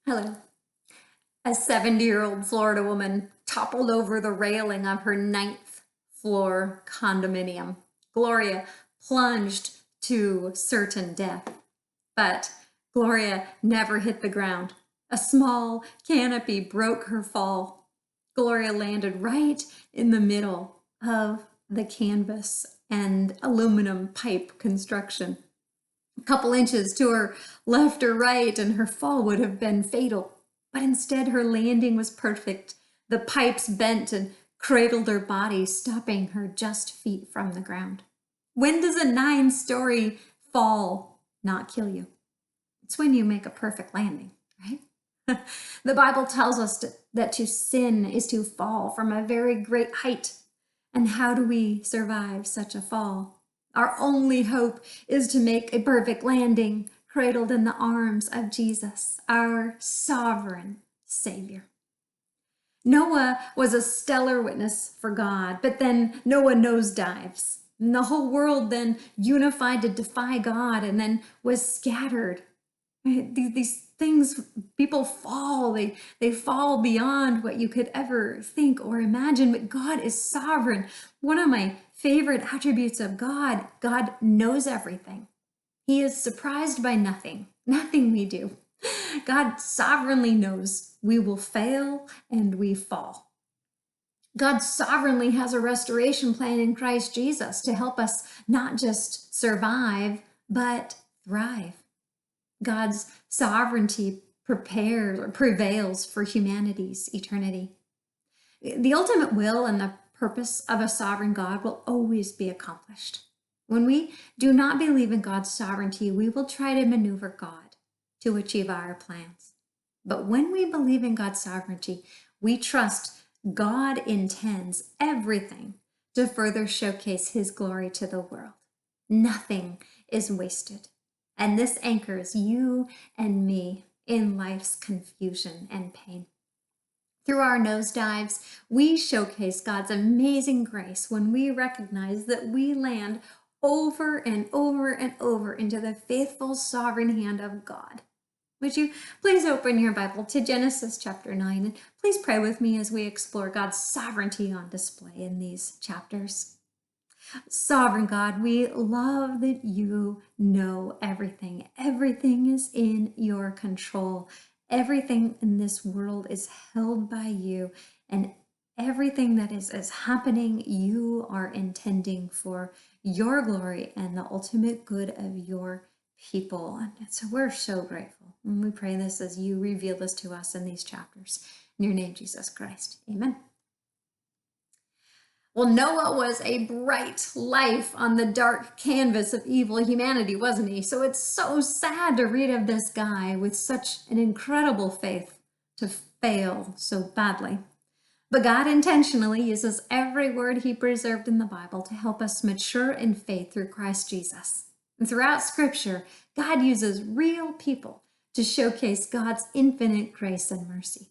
Hello. A 70-year-old Florida woman toppled over the railing of her ninth floor condominium. Gloria plunged to certain death, but Gloria never hit the ground. A small canopy broke her fall. Gloria landed right in the middle of the canvas and aluminum pipe construction. A couple inches to her left or right, and her fall would have been fatal. But instead, her landing was perfect. The pipes bent and cradled her body, stopping her just feet from the ground. When does a 9-story fall not kill you? It's when you make a perfect landing, right? The Bible tells us that to sin is to fall from a very great height. And how do we survive such a fall? Our only hope is to make a perfect landing, cradled in the arms of Jesus, our sovereign Savior. Noah was a stellar witness for God, but then Noah nosedives. And the whole world then unified to defy God and then was scattered. These things, people fall, they fall beyond what you could ever think or imagine, but God is sovereign. One of my favorite attributes of God knows everything. He is surprised by nothing we do. God sovereignly knows we will fail and we fall. God sovereignly has a restoration plan in Christ Jesus to help us not just survive, but thrive. God's sovereignty prevails for humanity's eternity. The ultimate will and the purpose of a sovereign God will always be accomplished. When we do not believe in God's sovereignty, we will try to maneuver God to achieve our plans. But when we believe in God's sovereignty, we trust God intends everything to further showcase his glory to the world. Nothing is wasted. And this anchors you and me in life's confusion and pain. Through our nosedives, we showcase God's amazing grace when we recognize that we land over and over and over into the faithful, sovereign hand of God. Would you please open your Bible to Genesis chapter 9, and please pray with me as we explore God's sovereignty on display in these chapters. Sovereign God, we love that you know everything. Everything is in your control. Everything in this world is held by you, and everything that is happening, you are intending for your glory and the ultimate good of your people. And so we're so grateful. And we pray this as you reveal this to us in these chapters. In your name, Jesus Christ. Amen. Well, Noah was a bright life on the dark canvas of evil humanity, wasn't he? So it's so sad to read of this guy with such an incredible faith to fail so badly. But God intentionally uses every word he preserved in the Bible to help us mature in faith through Christ Jesus. And throughout Scripture, God uses real people to showcase God's infinite grace and mercy.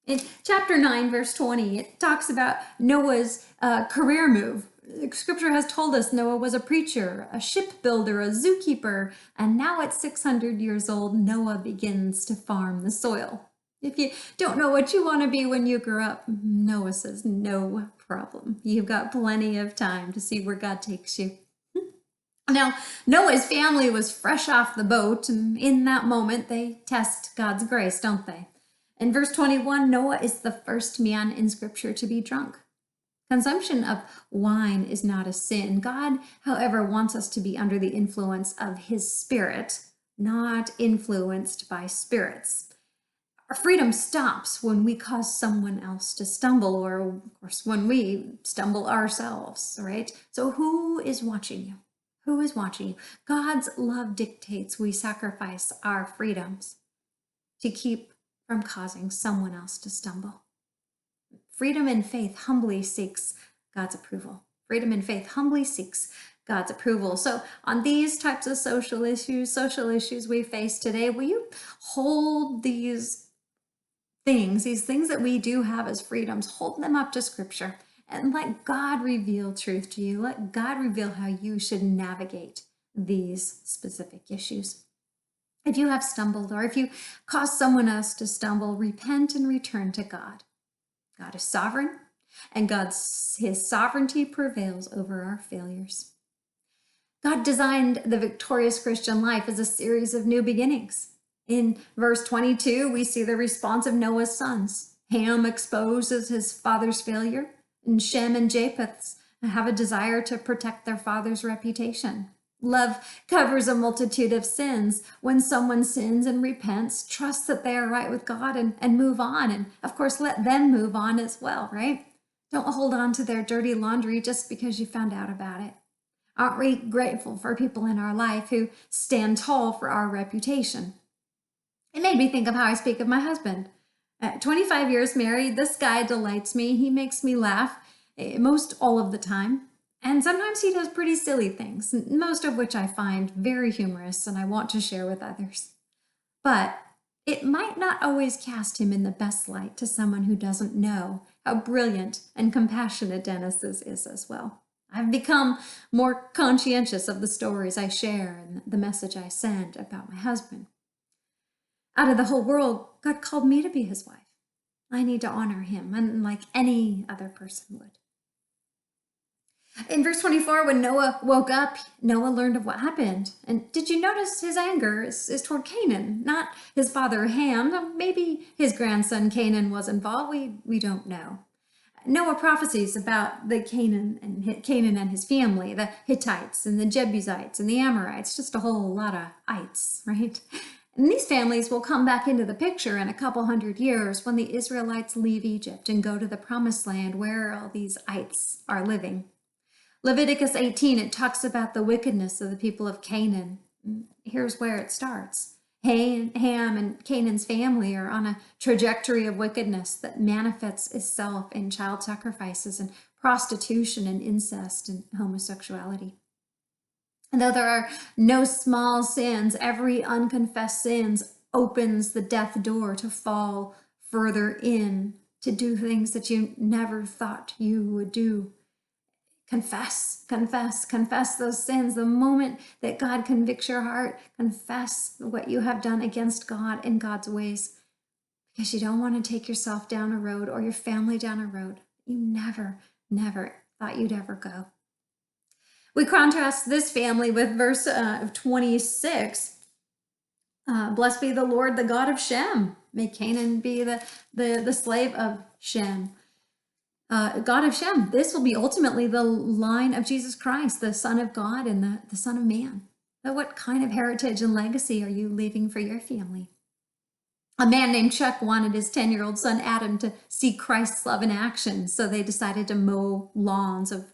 In chapter 9, verse 20, it talks about Noah's career move. Scripture has told us Noah was a preacher, a shipbuilder, a zookeeper, and now at 600 years old, Noah begins to farm the soil. If you don't know what you want to be when you grow up, Noah says, no problem. You've got plenty of time to see where God takes you. Now, Noah's family was fresh off the boat, and in that moment, they test God's grace, don't they? In verse 21, Noah is the first man in Scripture to be drunk. Consumption of wine is not a sin. God, however, wants us to be under the influence of his Spirit, not influenced by spirits. Our freedom stops when we cause someone else to stumble, or of course, when we stumble ourselves, right? So who is watching you? Who is watching you? God's love dictates we sacrifice our freedoms to keep from causing someone else to stumble. Freedom in faith humbly seeks God's approval. Freedom in faith humbly seeks God's approval. So on these types of social issues we face today, will you hold these things that we do have as freedoms, hold them up to Scripture and let God reveal truth to you. Let God reveal how you should navigate these specific issues. If you have stumbled, or if you cause someone else to stumble, repent and return to God. God is sovereign, and his sovereignty prevails over our failures. God designed the victorious Christian life as a series of new beginnings. In verse 22, we see the response of Noah's sons. Ham exposes his father's failure, and Shem and Japheth have a desire to protect their father's reputation. Love covers a multitude of sins. When someone sins and repents, trust that they are right with God and move on. And of course, let them move on as well, right? Don't hold on to their dirty laundry just because you found out about it. Aren't we grateful for people in our life who stand tall for our reputation? It made me think of how I speak of my husband. At 25 years married, this guy delights me. He makes me laugh most all of the time. And sometimes he does pretty silly things, most of which I find very humorous and I want to share with others. But it might not always cast him in the best light to someone who doesn't know how brilliant and compassionate Dennis is as well. I've become more conscientious of the stories I share and the message I send about my husband. Out of the whole world, God called me to be his wife. I need to honor him, unlike any other person would. In verse 24, when Noah woke up, Noah learned of what happened. And did you notice his anger is toward Canaan, not his father Ham? Maybe his grandson Canaan was involved. We don't know. Noah prophesies about the Canaan and his family, the Hittites and the Jebusites and the Amorites, just a whole lot of ites, right? And these families will come back into the picture in a couple hundred years when the Israelites leave Egypt and go to the promised land where all these ites are living. Leviticus 18, it talks about the wickedness of the people of Canaan. Here's where it starts. Ham and Canaan's family are on a trajectory of wickedness that manifests itself in child sacrifices and prostitution and incest and homosexuality. And though there are no small sins, every unconfessed sins opens the death door to fall further in, to do things that you never thought you would do. Confess those sins. The moment that God convicts your heart, confess what you have done against God and God's ways, because you don't want to take yourself down a road or your family down a road you never thought you'd ever go. We contrast this family with verse 26. Blessed be the Lord, the God of Shem. May Canaan be the slave of Shem. God of Shem, this will be ultimately the line of Jesus Christ, the Son of God and the Son of Man. But what kind of heritage and legacy are you leaving for your family? A man named Chuck wanted his 10-year-old son Adam to see Christ's love in action, so they decided to mow lawns of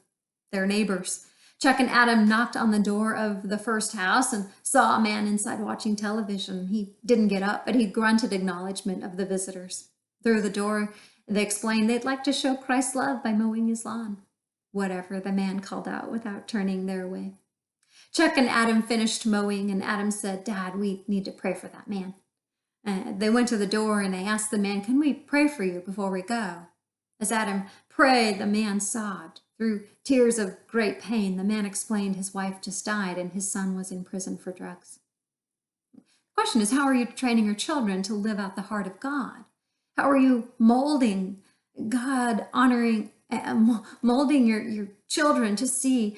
their neighbors. Chuck and Adam knocked on the door of the first house and saw a man inside watching television. He didn't get up, but he grunted acknowledgement of the visitors. Through the door, they explained they'd like to show Christ's love by mowing his lawn. Whatever, the man called out without turning their way. Chuck and Adam finished mowing, and Adam said, Dad, we need to pray for that man. They went to the door and they asked the man, can we pray for you before we go? As Adam prayed, the man sobbed. Through tears of great pain, the man explained his wife just died and his son was in prison for drugs. The question is, how are you training your children to live out the heart of God? How are you molding God, molding your children to see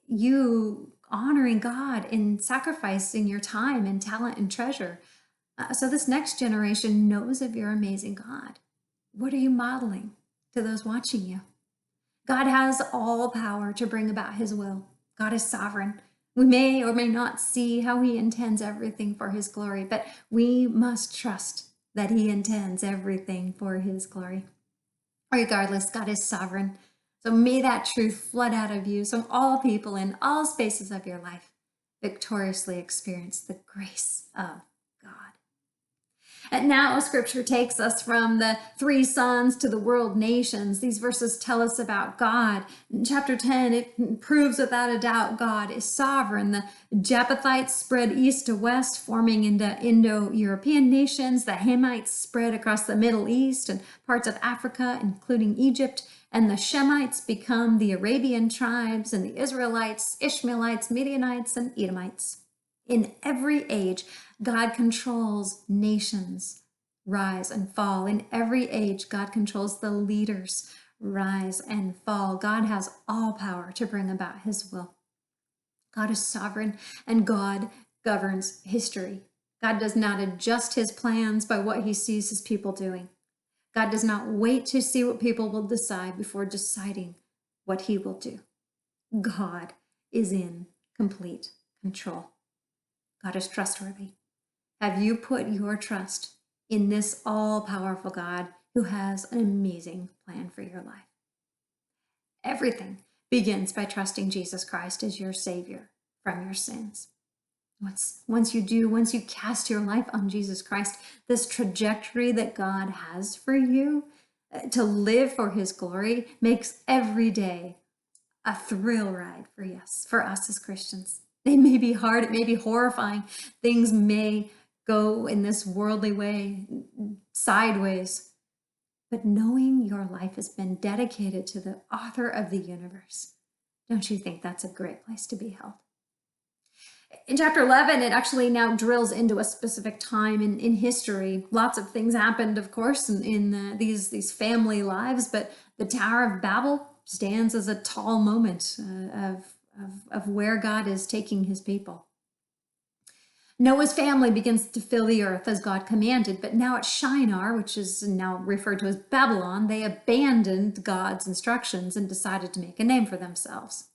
you honoring God in sacrificing your time and talent and treasure? So this next generation knows of your amazing God. What are you modeling to those watching you? God has all power to bring about his will. God is sovereign. We may or may not see how he intends everything for his glory, but we must trust that he intends everything for his glory. Regardless, God is sovereign. So may that truth flood out of you so all people in all spaces of your life victoriously experience the grace of God. And now scripture takes us from the three sons to the world nations. These verses tell us about God. In chapter 10, it proves without a doubt God is sovereign. The Japhethites spread east to west, forming into Indo-European nations. The Hamites spread across the Middle East and parts of Africa, including Egypt. And the Shemites become the Arabian tribes, and the Israelites, Ishmaelites, Midianites, and Edomites. In every age, God controls nations rise and fall. In every age, God controls the leaders rise and fall. God has all power to bring about his will. God is sovereign and God governs history. God does not adjust his plans by what he sees his people doing. God does not wait to see what people will decide before deciding what he will do. God is in complete control. God is trustworthy. Have you put your trust in this all-powerful God who has an amazing plan for your life? Everything begins by trusting Jesus Christ as your Savior from your sins. Once you cast your life on Jesus Christ, this trajectory that God has for you to live for his glory makes every day a thrill ride for us as Christians. It may be hard, it may be horrifying. Things may go in this worldly way, sideways. But knowing your life has been dedicated to the author of the universe, don't you think that's a great place to be held? In chapter 11, it actually now drills into a specific time in history. Lots of things happened, of course, in these family lives, but the Tower of Babel stands as a tall moment of where God is taking his people. Noah's family begins to fill the earth as God commanded, but now at Shinar, which is now referred to as Babylon, they abandoned God's instructions and decided to make a name for themselves.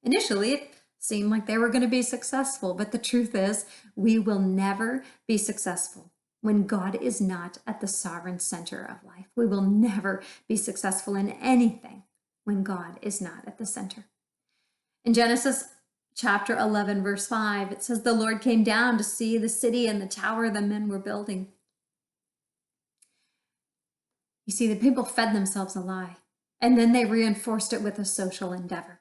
Initially, it seemed like they were going to be successful, but the truth is, we will never be successful when God is not at the sovereign center of life. We will never be successful in anything when God is not at the center. In Genesis chapter 11, verse 5, it says, the Lord came down to see the city and the tower the men were building. You see, the people fed themselves a lie, and then they reinforced it with a social endeavor.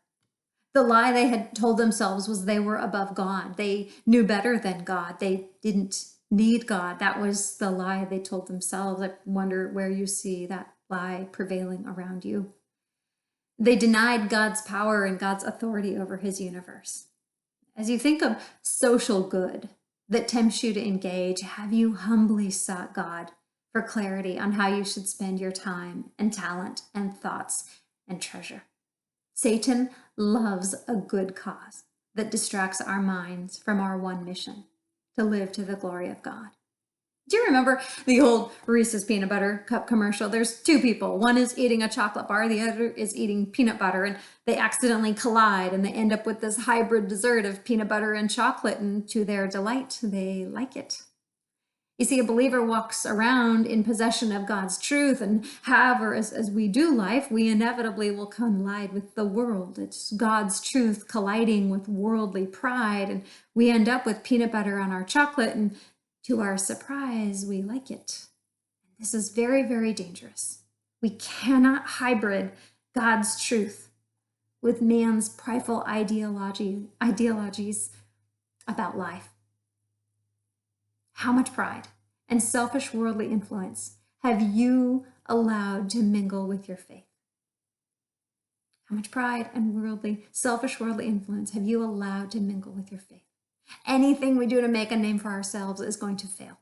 The lie they had told themselves was they were above God. They knew better than God. They didn't need God. That was the lie they told themselves. I wonder where you see that lie prevailing around you. They denied God's power and God's authority over his universe. As you think of social good that tempts you to engage, have you humbly sought God for clarity on how you should spend your time and talent and thoughts and treasure? Satan loves a good cause that distracts our minds from our one mission, to live to the glory of God. Do you remember the old Reese's peanut butter cup commercial? There's two people. One is eating a chocolate bar, the other is eating peanut butter, and they accidentally collide and they end up with this hybrid dessert of peanut butter and chocolate, and to their delight, they like it. You see, a believer walks around in possession of God's truth, and however, as we do life, we inevitably will collide with the world. It's God's truth colliding with worldly pride, and we end up with peanut butter on our chocolate, and to our surprise, we like it. This is very, very dangerous. We cannot hybrid God's truth with man's prideful ideologies about life. How much pride and selfish worldly influence have you allowed to mingle with your faith? How much pride and selfish worldly influence have you allowed to mingle with your faith? Anything we do to make a name for ourselves is going to fail.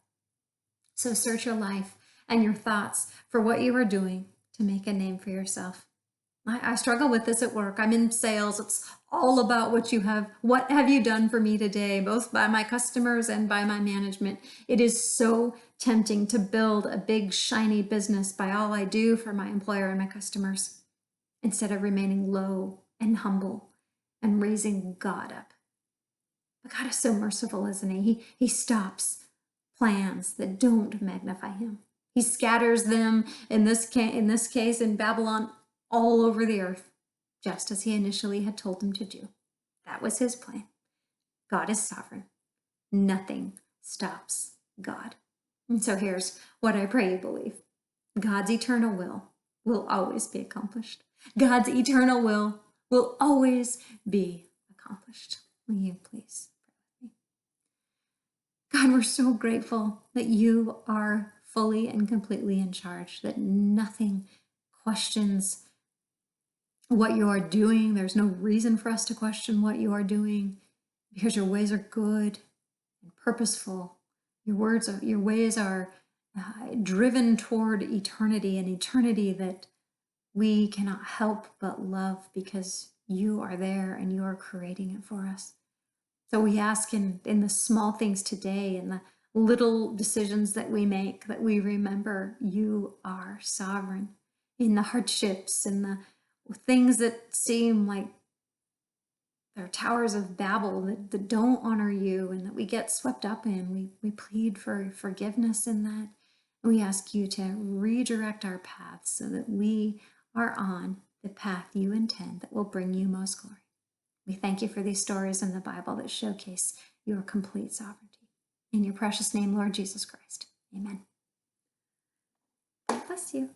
So search your life and your thoughts for what you are doing to make a name for yourself. I struggle with this at work. I'm in sales. It's all about what have you done for me today, both by my customers and by my management. It is so tempting to build a big, shiny business by all I do for my employer and my customers, instead of remaining low and humble and raising God up. But God is so merciful, isn't he? He stops plans that don't magnify him. He scatters them, in this case, in Babylon, all over the earth, just as he initially had told them to do. That was his plan. God is sovereign. Nothing stops God. And so here's what I pray you believe. God's eternal will always be accomplished. God's eternal will always be accomplished. Will you please pray with me? God, we're so grateful that you are fully and completely in charge, that nothing questions what you are doing. There's no reason for us to question what you are doing, because your ways are good and purposeful. Your ways are driven toward eternity, an eternity that we cannot help but love because you are there and you are creating it for us. So we ask in the small things today, in the little decisions that we make, that we remember you are sovereign. In the hardships and the things that seem like they're towers of Babel that don't honor you and that we get swept up in, we plead for forgiveness in that. And we ask you to redirect our paths so that we are on the path you intend that will bring you most glory. We thank you for these stories in the Bible that showcase your complete sovereignty. In your precious name, Lord Jesus Christ. Amen. God bless you.